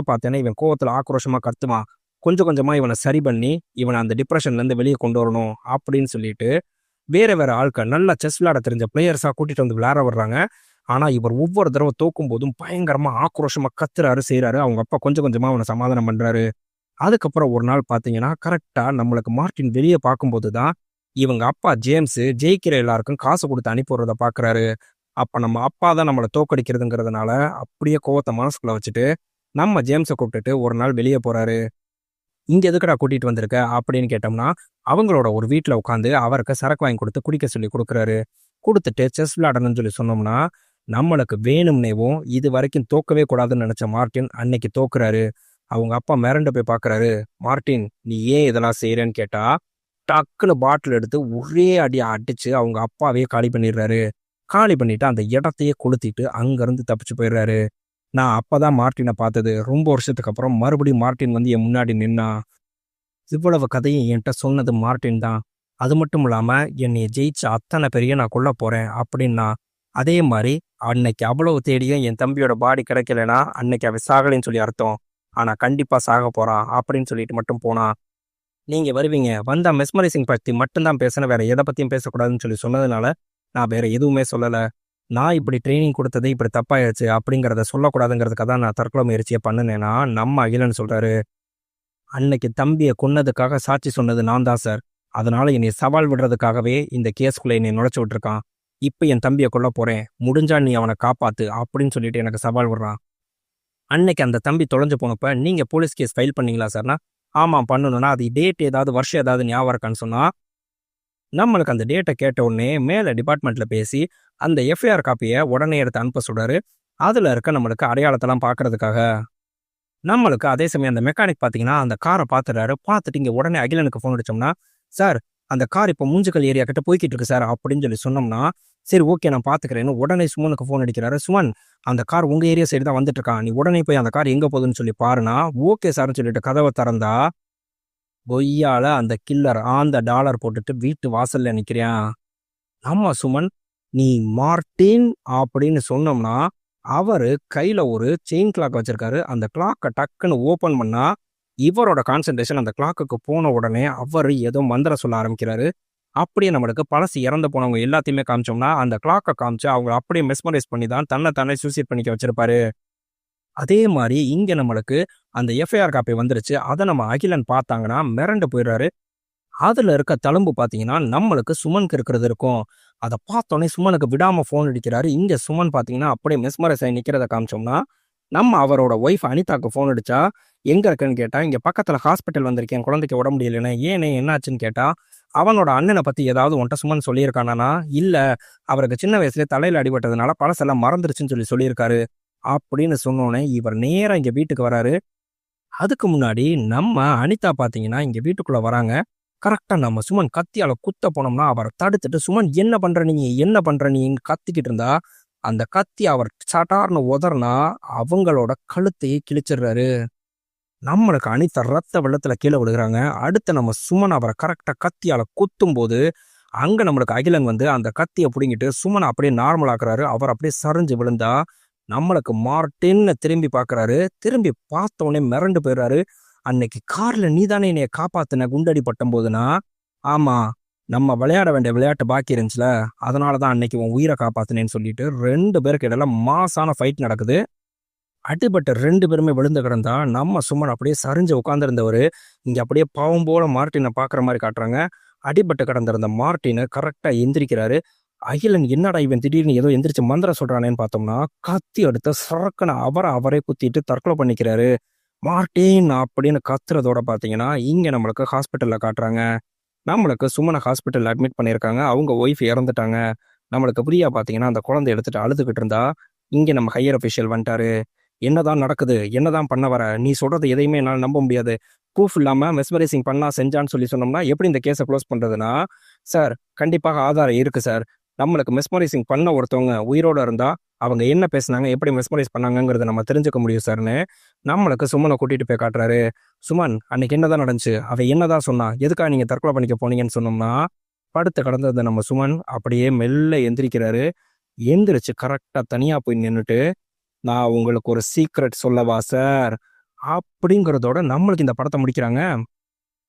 பார்த்தேன்னா இவன் கோவத்துல ஆக்ரோஷமா கத்துவான். கொஞ்சம் கொஞ்சமா இவனை சரி பண்ணி இவனை அந்த டிப்ரெஷன்ல இருந்து வெளியே கொண்டு வரணும் அப்படின்னு சொல்லிட்டு வேற வேற ஆட்கள் நல்லா செஸ் விளையாட தெரிஞ்ச பிளேயர்ஸா கூட்டிட்டு வந்து விளையாட வர்றாங்க. ஆனா இவர் ஒவ்வொரு தடவை தோக்கும் போதும் பயங்கரமா ஆக்ரோஷமா கத்துறாரு, செய்யறாரு. அவங்க அப்பா கொஞ்சம் கொஞ்சமா அவனை சமாதானம் பண்றாரு. அதுக்கப்புறம் ஒரு நாள் பாத்தீங்கன்னா கரெக்டா நம்மளுக்கு மார்ட்டின் வெளியே பார்க்கும்போது தான் இவங்க அப்பா ஜேம்ஸ் ஜெயிக்கிற எல்லாருக்கும் காசு கொடுத்து அனுப்பி விடுறத பாக்குறாரு. அப்ப நம்ம அப்பா தான் நம்மளை தோக்கடிக்கிறதுங்கிறதுனால அப்படியே கோவத்தை மனசுக்குள்ள வச்சுட்டு நம்ம ஜேம்ஸை கூப்பிட்டுட்டு ஒரு நாள் வெளியே போறாரு. இங்க எதுக்குடா கூட்டிட்டு வந்திருக்க அப்படின்னு கேட்டோம்னா, அவங்களோட ஒரு வீட்டுல உட்காந்து அவருக்கு சரக்கு வாங்கி கொடுத்து குடிக்க சொல்லி கொடுக்குறாரு. கொடுத்துட்டு செஸ் விளையாடணும்னு சொல்லி சொன்னோம்னா, நம்மளுக்கு வேணும்னேவும் இது வரைக்கும் தோக்கவே கூடாதுன்னு நினைச்ச மார்ட்டின் அன்னைக்கு தோக்குறாரு. அவங்க அப்பா மிரண்டு போய் பாக்குறாரு. மார்ட்டின், நீ ஏன் இதெல்லாம் செய்யறேன்னு கேட்டா, டக்குன்னு பாட்டில் எடுத்து ஒரே அடி அடிச்சு அவங்க அப்பாவே காலி பண்ணிடுறாரு. காலி பண்ணிட்டு அந்த இடத்தையே கொளுத்திட்டு அங்கிருந்து தப்பிச்சு போயிடுறாரு. நான் அப்பதான் மார்ட்டினை பார்த்தது. ரொம்ப வருஷத்துக்கு அப்புறம் மறுபடியும் மார்ட்டின் வந்து என் முன்னாடி நின்னா. இவ்வளவு கதையும் என்கிட்ட சொன்னது மார்ட்டின் தான். அது மட்டும் இல்லாம என்னைய ஜெயிச்ச அத்தனை பேரையும் நான் கொல்ல போறேன் அப்படின்னா. அதே மாதிரி அன்னைக்கு அவ்வளவு தேடியும் என் தம்பியோட பாடி கிடைக்கலனா அன்னைக்கு அவன் சாகலைன்னு சொல்லி அர்த்தம். ஆனா கண்டிப்பா சாக போறான் அப்படின்னு சொல்லிட்டு மட்டும் போனா. நீங்க வருவீங்க, வந்தா மெஸ்மரைசிங் பத்தி மட்டும்தான் பேசுன, வேற எதை பத்தியும் பேசக்கூடாதுன்னு சொல்லி சொன்னதுனால நான் வேற எதுவுமே சொல்லல. நான் இப்படி ட்ரைனிங் கொடுத்தது இப்படி தப்பாயிடுச்சு அப்படிங்கிறத சொல்லக்கூடாதுங்கிறதுக்காக தான் நான் தற்கொலை முயற்சியை பண்ணினேன்னா நம்ம அகிலன் சொல்றாரு. அன்னைக்கு தம்பியை கொன்னதுக்காக சாட்சி சொன்னது நான் தான் சார். அதனால என்னை சவால் விடுறதுக்காகவே இந்த கேஸ்குள்ள என்னை நுழைச்சு விட்டுருக்கான். இப்ப என் தம்பியை கொல்ல போறேன், முடிஞ்சா நீ அவனை காப்பாத்து அப்படின்னு சொல்லிட்டு எனக்கு சவால் விடுறான். அன்னைக்கு அந்த தம்பி தொலைஞ்சு போனப்ப நீங்க போலீஸ் கேஸ் ஃபைல் பண்ணீங்களா சார்னா, ஆமா பண்ணணும்னா அது டேட் ஏதாவது வருஷம் ஏதாவது ஞாபகம் இருக்கான்னு சொன்னா, நம்மளுக்கு அந்த டேட்டை கேட்ட உடனே மேல டிபார்ட்மெண்ட்ல பேசி அந்த எஃப்ஐஆர் காப்பியை உடனே எடுத்து அனுப்ப சொல்றாரு. அதுல இருக்க நம்மளுக்கு அடையாளத்தெல்லாம் பாக்குறதுக்காக. நம்மளுக்கு அதே சமயம் அந்த மெக்கானிக் பாத்தீங்கன்னா அந்த காரை பாத்துறாரு. பார்த்துட்டு இங்க உடனே அகிலனுக்கு ஃபோன் அடிச்சோம்னா, சார் அந்த கார் இப்போ மூஞ்சுக்கல் ஏரியா கிட்ட போய்கிட்டு இருக்கு சார் அப்படின்னு சொல்லி சொன்னோம்னா, சரி ஓகே நான் பாத்துக்கிறேன்னு உடனே சுமனுக்கு ஃபோன் அடிக்கிறாரு. சுமன், அந்த கார் உங்க ஏரியா சைடு தான் வந்துட்டு இருக்கான், நீ உடனே போய் அந்த கார் எங்க போகுதுன்னு சொல்லி பாருனா. ஓகே சார்னு சொல்லிட்டு கதவை திறந்தா பொய்யால அந்த கில்லர் ஆந்த டாலர் போட்டுட்டு வீட்டு வாசல்ல நிக்கிறான். ஆமா சுமன், நீ மார்ட்டின் அப்படின்னு சொன்னோம்னா அவரு கையில ஒரு செயின் கிளாக் வச்சிருக்காரு. அந்த கிளாக்கை டக்குன்னு ஓபன் பண்ணா இவரோட கான்சென்ட்ரேஷன் அந்த கிளாக்குக்கு போன உடனே அவர் ஏதோ மந்திரம் சொல்ல ஆரம்பிக்கிறாரு. அப்படியே நம்மளுக்கு பழசு இறந்து போனவங்க எல்லாத்தையுமே காமிச்சோம்னா அந்த கிளாக்கை காமிச்சு அவங்க அப்படியே மெஸ்மரைஸ் பண்ணி தான் தன்னை தானே சூசைட் பண்ணிக்க வச்சிருப்பாரு. அதே மாதிரி இங்க நம்மளுக்கு அந்த எஃப்ஐஆர் காப்பி வந்துருச்சு. அதை நம்ம அகிலன் பார்த்தாங்கன்னா மிரண்டு போயிடுறாரு. அதுல இருக்க தழும்பு பாத்தீங்கன்னா நம்மளுக்கு சுமனுக்கு இருக்கிறது இருக்கும். அதை பார்த்தோன்னே சுமனுக்கு விடாம ஃபோன் அடிக்கிறாரு. இங்க சுமன் பாத்தீங்கன்னா அப்படியே மெஸ்மரைஸ் ஆகி நிக்கிறத காமிச்சோம்னா, நம்ம அவரோட ஒய்ஃப் அனிதாக்கு ஃபோன் அடிச்சா எங்க இருக்குன்னு கேட்டா, இங்க பக்கத்துல ஹாஸ்பிட்டல் வந்திருக்கேன், குழந்தைக்கு உடம்பு முடியலன்னு. ஏனே என்னாச்சுன்னு கேட்டா, அவனோட அண்ணனை பத்தி ஏதாவது உன்ட்ட சுமன் சொல்லியிருக்கானா? இல்ல, அவருக்கு சின்ன வயசுல தலையில அடிபட்டதுனால பழசெல்லாம் மறந்துருச்சுன்னு சொல்லி சொல்லியிருக்காரு அப்படின்னு சொன்னோன்னே இவர் நேரா இங்க வீட்டுக்கு வராரு. அதுக்கு முன்னாடி நம்ம அனிதா பாத்தீங்கன்னா இங்க வீட்டுக்குள்ள வராங்க. கரெக்டா நம்ம சுமன் கத்தியால குத்த போனோம்னா அவரை தடுத்துட்டு, சுமன் என்ன பண்ற நீ, என்ன பண்ற நீன்னு கத்திக்கிட்டு இருந்தா அந்த கத்தி அவர் சட்டார்னு உதறனா அவங்களோட கழுத்தையே கிழிச்சிடுறாரு. நம்மளுக்கு அனிதா ரத்த வெள்ளத்துல கீழே விழுகிறாங்க. அடுத்து நம்ம சுமன் அவரை கரெக்டா கத்தியால குத்தும் போது அங்க நம்மளுக்கு அகிலன் வந்து அந்த கத்தியை பிடுங்கிட்டு சுமனை அப்படியே நார்மல் ஆக்குறாரு. அவர் அப்படியே சரிஞ்சு விழுந்தா நம்மளுக்கு மார்ட்டின்னு திரும்பி பாக்குறாரு. திரும்பி பார்த்த உடனே மிரண்டு போயிடுறாரு. அன்னைக்கு கார்ல நீ தானே என்னைய காப்பாத்தின குண்டடி பட்டும் போதுனா, ஆமா நம்ம விளையாட வேண்டிய விளையாட்டு பாக்கி இருந்துச்சுல, அதனாலதான் அன்னைக்கு உன் உயிரை காப்பாத்தினேன்னு சொல்லிட்டு 2 பேருக்கு இடையில மாசான ஃபைட் நடக்குது. அடிபட்ட 2 பேருமே விழுந்து கிடந்தா நம்ம சுமன் அப்படியே சரிஞ்சு உட்காந்துருந்தவரு இங்க அப்படியே பாவம் போல மார்ட்டினை பாக்குற மாதிரி காட்டுறாங்க. அடிபட்டு கிடந்திருந்த மார்ட்டினை கரெக்டா எந்திரிக்கிறாரு. அகிலன் என்னடா இவன் திடீர்னு ஏதோ எந்திரிச்சு மந்திரம் சொல்றானேன்னு பார்த்தோம்னா, கத்தி எடுத்து சரக்குன்னு அவரே குத்திட்டு தற்கொலை பண்ணிக்கிறாரு. மார்ட்டின் அப்படின்னு கத்துறதோட பாத்தீங்கன்னா இங்க நம்மளுக்கு ஹாஸ்பிட்டல்ல காட்டுறாங்க. நம்மளுக்கு சுமனை ஹாஸ்பிட்டல் அட்மிட் பண்ணியிருக்காங்க. அவங்க ஒய்ஃப் இறந்துட்டாங்க. நம்மளுக்கு பிரியா பாத்தீங்கன்னா அந்த குழந்தை எடுத்துட்டு அழுதுகிட்டு இருந்தா. இங்கே நம்ம ஹையர் அஃபிஷியல் வந்துட்டாரு. என்னதான் நடக்குது, என்னதான் பண்ண வர, நீ சொல்றது எதையுமே என்னால் நம்ப முடியாது, ப்ரூஃப் இல்லாமல் மெஸ்மரைசிங் பண்ணா செஞ்சான்னு சொன்னோம்னா எப்படி இந்த கேஸை க்ளோஸ் பண்ணுறதுனா, சார் கண்டிப்பாக ஆதாரம் இருக்குது சார். நம்மளுக்கு மெஸ்மரைசிங் பண்ண ஒருத்தவங்க உயிரோடு இருந்தால் அவங்க என்ன பேசுனாங்க, எப்படி மெஸ்மரைஸ் பண்ணாங்கங்கிறத நம்ம தெரிஞ்சுக்க முடியும் சார்னு நம்மளுக்கு சுமனை கூட்டிகிட்டு போய் காட்டுறாரு. சுமன், அன்னைக்கு என்னதான் நடந்துச்சு, அவள் என்னதான் சொன்னா, எதுக்காக நீங்கள் தற்கொலை பண்ணிக்க போனீங்கன்னு சொன்னோம்னா, படுத்து கடந்தது நம்ம சுமன் அப்படியே மெல்ல எந்திரிக்கிறாரு. எந்திரிச்சு கரெக்டாக தனியாக போய் நின்றுட்டு, நான் உங்களுக்கு ஒரு சீக்ரெட் சொல்லவா சார் அப்படிங்கிறதோட நம்மளுக்கு இந்த படத்தை முடிக்கிறாங்க.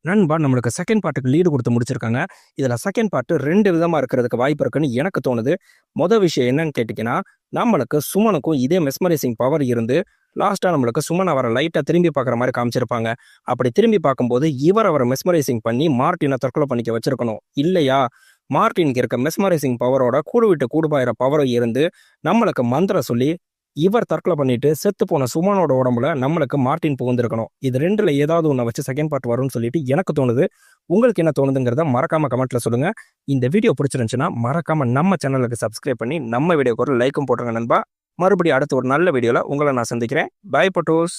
நண்பா, நம்மளுக்கு செகண்ட் பார்ட்டுக்கு லீடு கொடுத்து முடிச்சிருக்காங்க. இதில் செகண்ட் பார்ட்டு 2 விதமாக இருக்கிறதுக்கு வாய்ப்பு இருக்குன்னு எனக்கு தோணுது. மொதல் விஷயம் என்னன்னு கேட்டிங்கன்னா, நம்மளுக்கு சுமனுக்கும் இதே மெஸ்மரைசிங் பவர் இருந்து லாஸ்ட்டாக நம்மளுக்கு சுமன் அவரை லைட்டாக திரும்பி பார்க்குற மாதிரி காமிச்சிருப்பாங்க. அப்படி திரும்பி பார்க்கும்போது அவரை மெஸ்மரைசிங் பண்ணி மார்ட்டினை தற்கொலை பண்ணிக்க வச்சிருக்கணும். இல்லையா, மார்ட்டினுக்கு இருக்க மெஸ்மரைசிங் பவரோட கூடு விட்டு கூடுபாயிர பவரும் இருந்து நம்மளுக்கு மந்திரம் சொல்லி இவர் தற்கொலை பண்ணிட்டு செத்து போன சுமனோட உடம்புல நம்மளுக்கு மார்ட்டின் புகுந்திருக்கணும். இது 2ல் ஏதாவது ஒன்றை வச்சு செகண்ட் பார்ட் வரும்னு சொல்லிட்டு எனக்கு தோணுது. உங்களுக்கு என்ன தோணுதுங்கிறத மறக்காம கமெண்ட்ல சொல்லுங்க. இந்த வீடியோ பிடிச்சிருந்துச்சுன்னா மறக்காம நம்ம சேனலுக்கு சப்ஸ்கிரைப் பண்ணி நம்ம வீடியோக்கு ஒரு லைக்கும் போட்டுருங்க நண்பா. மறுபடியும் அடுத்த ஒரு நல்ல வீடியோவில் உங்களை நான் சந்திக்கிறேன். பை பட்டோஸ்.